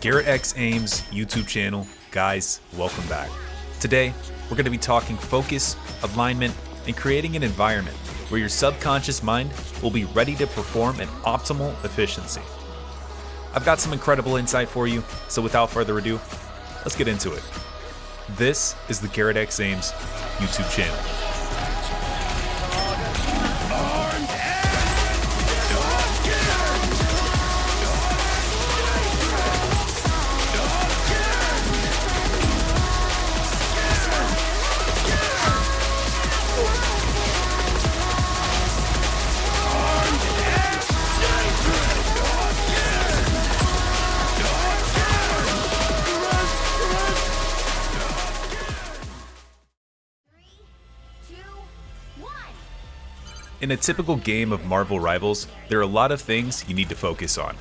Garrett X Ames YouTube channel. Guys, welcome back. Today, we're going to be talking focus, alignment, and creating an environment where your subconscious mind will be ready to perform at optimal efficiency. I've got some incredible insight for you, so without further ado, let's get into it. This is the Garrett X Ames YouTube channel. In a typical game of Marvel Rivals, there are a lot of things you need to focus on.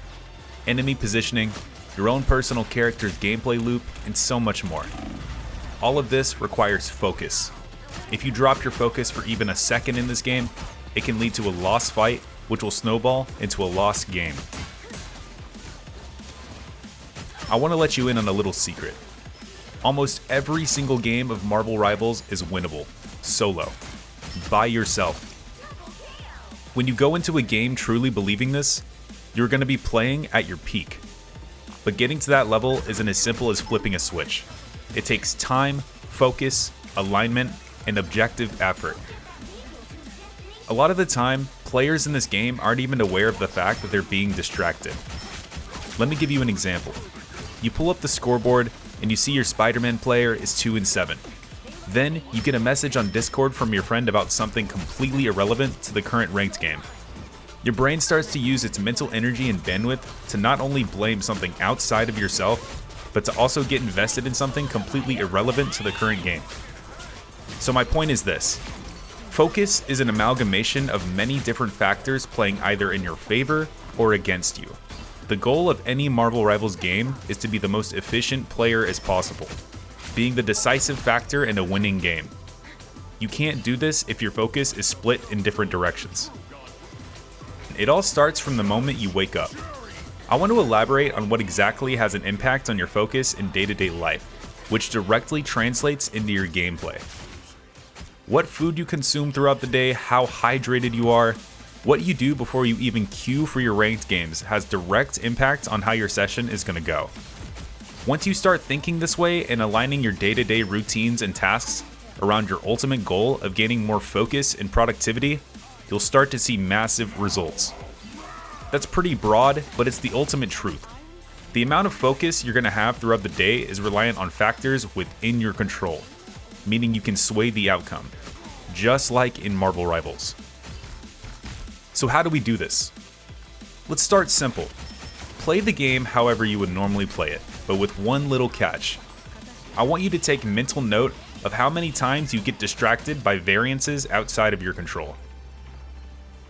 Enemy positioning, your own personal character's gameplay loop, and so much more. All of this requires focus. If you drop your focus for even a second in this game, it can lead to a lost fight, which will snowball into a lost game. I want to let you in on a little secret. Almost every single game of Marvel Rivals is winnable, solo, by yourself. When you go into a game truly believing this, you're going to be playing at your peak. But getting to that level isn't as simple as flipping a switch. It takes time, focus, alignment, and objective effort. A lot of the time, players in this game aren't even aware of the fact that they're being distracted. Let me give you an example. You pull up the scoreboard and you see your Spider-Man player is 2-7. Then, you get a message on Discord from your friend about something completely irrelevant to the current ranked game. Your brain starts to use its mental energy and bandwidth to not only blame something outside of yourself, but to also get invested in something completely irrelevant to the current game. So my point is this. Focus is an amalgamation of many different factors playing either in your favor or against you. The goal of any Marvel Rivals game is to be the most efficient player as possible, being the decisive factor in a winning game. You can't do this if your focus is split in different directions. It all starts from the moment you wake up. I want to elaborate on what exactly has an impact on your focus in day-to-day life, which directly translates into your gameplay. What food you consume throughout the day, how hydrated you are, what you do before you even queue for your ranked games has direct impact on how your session is going to go. Once you start thinking this way and aligning your day-to-day routines and tasks around your ultimate goal of gaining more focus and productivity, you'll start to see massive results. That's pretty broad, but it's the ultimate truth. The amount of focus you're going to have throughout the day is reliant on factors within your control, meaning you can sway the outcome, just like in Marvel Rivals. So how do we do this? Let's start simple. Play the game however you would normally play it, but with one little catch. I want you to take mental note of how many times you get distracted by variances outside of your control.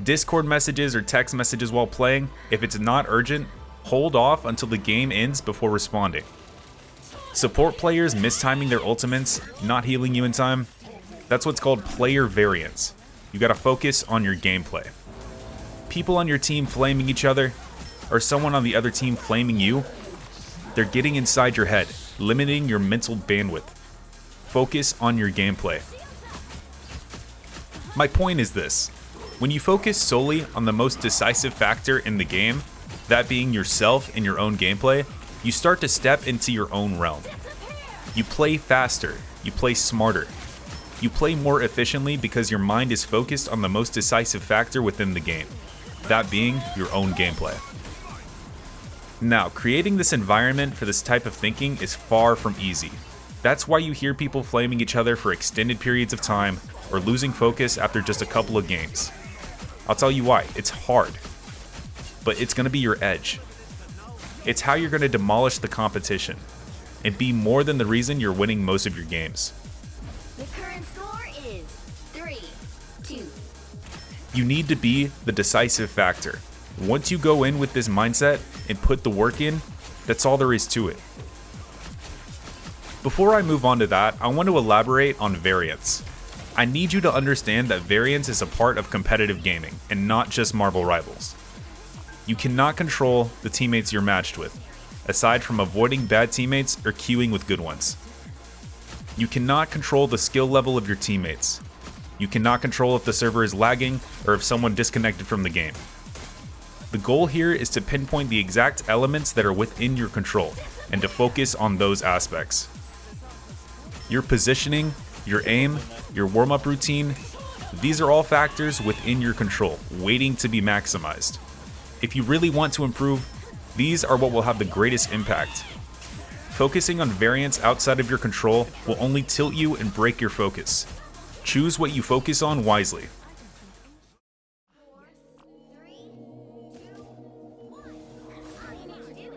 Discord messages or text messages while playing, if it's not urgent, hold off until the game ends before responding. Support players mistiming their ultimates, not healing you in time, that's what's called player variance. You gotta focus on your gameplay. People on your team flaming each other, or someone on the other team flaming you, they're getting inside your head, limiting your mental bandwidth. Focus on your gameplay. My point is this. When you focus solely on the most decisive factor in the game, that being yourself and your own gameplay, you start to step into your own realm. You play faster, you play smarter. You play more efficiently because your mind is focused on the most decisive factor within the game, that being your own gameplay. Now, creating this environment for this type of thinking is far from easy. That's why you hear people flaming each other for extended periods of time or losing focus after just a couple of games. I'll tell you why, it's hard, but it's going to be your edge. It's how you're going to demolish the competition and be more than the reason you're winning most of your games. The current score is 3-2. You need to be the decisive factor. Once you go in with this mindset and put the work in, that's all there is to it. Before I move on to that, I want to elaborate on variance. I need you to understand that variance is a part of competitive gaming, and not just Marvel Rivals. You cannot control the teammates you're matched with, aside from avoiding bad teammates or queuing with good ones. You cannot control the skill level of your teammates. You cannot control if the server is lagging or if someone disconnected from the game. The goal here is to pinpoint the exact elements that are within your control and to focus on those aspects. Your positioning, your aim, your warm-up routine, these are all factors within your control, waiting to be maximized. If you really want to improve, these are what will have the greatest impact. Focusing on variance outside of your control will only tilt you and break your focus. Choose what you focus on wisely.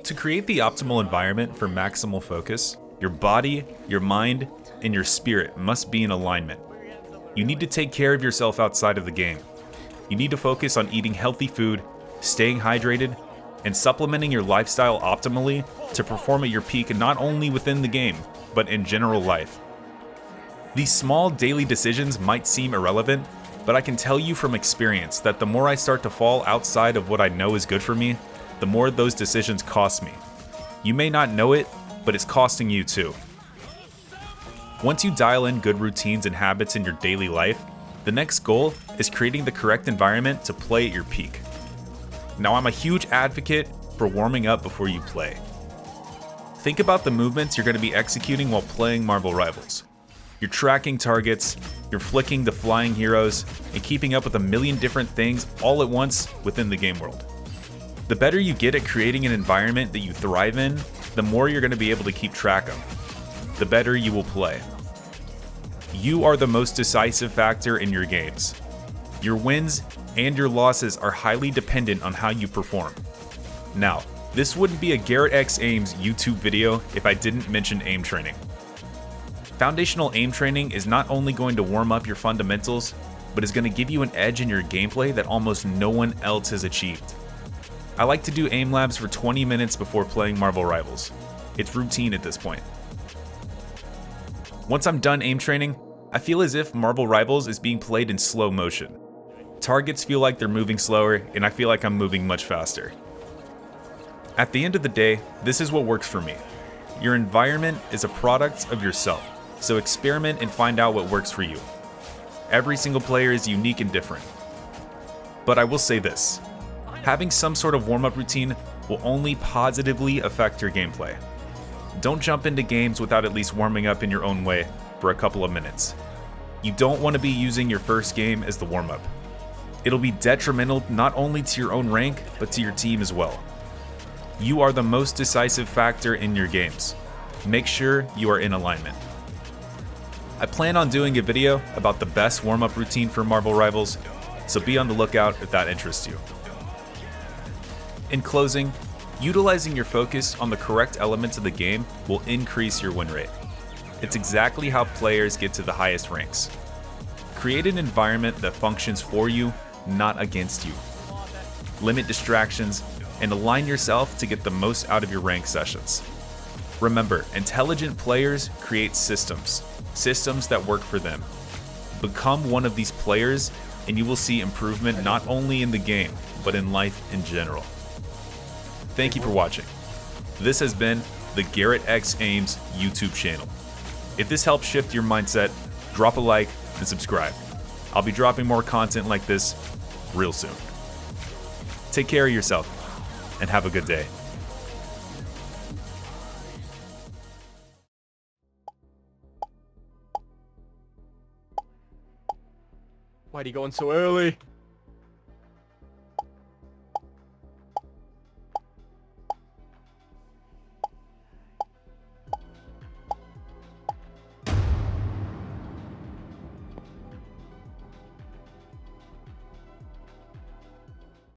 To create the optimal environment for maximal focus, your body, your mind, and your spirit must be in alignment. You need to take care of yourself outside of the game. You need to focus on eating healthy food, staying hydrated, and supplementing your lifestyle optimally to perform at your peak not only within the game, but in general life. These small daily decisions might seem irrelevant, but I can tell you from experience that the more I start to fall outside of what I know is good for me, the more those decisions cost me. You may not know it, but it's costing you too. Once you dial in good routines and habits in your daily life, the next goal is creating the correct environment to play at your peak. Now, I'm a huge advocate for warming up before you play. Think about the movements you're going to be executing while playing Marvel Rivals. You're tracking targets, you're flicking the flying heroes, and keeping up with a million different things all at once within the game world. The better you get at creating an environment that you thrive in, the more you're going to be able to keep track of. The better you will play. You are the most decisive factor in your games. Your wins and your losses are highly dependent on how you perform. Now, this wouldn't be a Garrett X Aims YouTube video if I didn't mention aim training. Foundational aim training is not only going to warm up your fundamentals, but is going to give you an edge in your gameplay that almost no one else has achieved. I like to do aim labs for 20 minutes before playing Marvel Rivals. It's routine at this point. Once I'm done aim training, I feel as if Marvel Rivals is being played in slow motion. Targets feel like they're moving slower, and I feel like I'm moving much faster. At the end of the day, this is what works for me. Your environment is a product of yourself, so experiment and find out what works for you. Every single player is unique and different. But I will say this. Having some sort of warm-up routine will only positively affect your gameplay. Don't jump into games without at least warming up in your own way for a couple of minutes. You don't want to be using your first game as the warm-up. It'll be detrimental not only to your own rank, but to your team as well. You are the most decisive factor in your games. Make sure you are in alignment. I plan on doing a video about the best warm-up routine for Marvel Rivals, so be on the lookout if that interests you. In closing, utilizing your focus on the correct elements of the game will increase your win rate. It's exactly how players get to the highest ranks. Create an environment that functions for you, not against you. Limit distractions, and align yourself to get the most out of your rank sessions. Remember, intelligent players create systems that work for them. Become one of these players, and you will see improvement not only in the game, but in life in general. Thank you for watching. This has been the Garrett X Aims YouTube channel. If this helps shift your mindset, drop a like and subscribe. I'll be dropping more content like this real soon. Take care of yourself and have a good day. Why'd he go in so early?